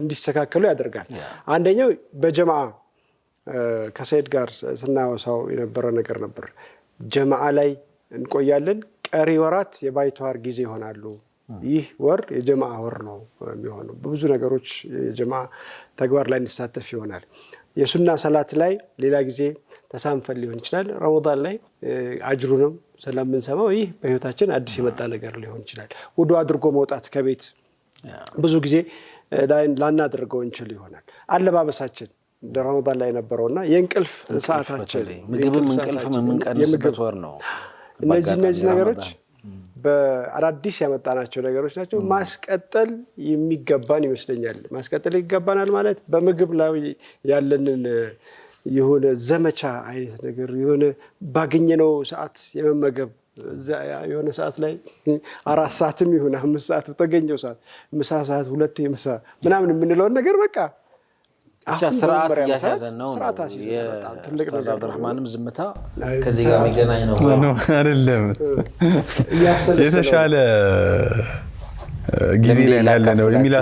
እንዲስተካከሉ ያደርጋል አንደኛው በጀማዓ ከሰይድ ጋር ስናወሳው የነበረ ነገር ነበር ጀማዓ ላይ እንቆያለን ቀሪ ወራት የባይቷር ጊዜ ይሆናሉ ይህ ወር የጀማዓ ወር ነው የሚሆነው በብዙ ነገሮች የጀማዓ ተግባር ላይ እንሳተፍ ይሆናል የሱና ሰላት ላይ ሌላ ጊዜ ተሳንፈል ሊሆን ይችላል ረመዳን ላይ አጅሩንም ስለምንሰማው ይህ በህይወታችን አዲስ የመጣ ነገር ሊሆን ይችላል ውዱ አድርጎ መውጣት ከቤት ብዙ ጊዜ ላናደርገው እንችል ይሆናል አለባበሳችን ረመዳን ላይ ነበርውና የእንቅልፍ ሰዓታችን ምግብም እንቅልፍም የምንቀንስበት ወር ነው እነዚህ ነገሮች በአዳዲስ ያመጣናቸው ነገሮች ናቸው ማስቀጠል የሚገባን ይመስለኛል ማስቀጠል ይገባናል ማለት በምግብ ላይ ያለንን የሆነ ዘመቻ አይነት ነገር የሆነ ባገኘነው ሰዓት የመመገብ የሆነ ሰዓት ላይ 4 ሰዓትም ይሁን 5 ሰዓት ተገኘው ሰዓት ምሳ ሰዓት ሁለቴ ምሳ ምናምን የምንለው ነገር በቃ ስርዓት ያያዘን ነው በጣም ትልቅ ነገር አብዱራህማንም ዝምታ ከዚህ ጋር የሚገናኝ ነው አይደለም የተሻለ ጊዜ ላይ ያለ ነው የሚላ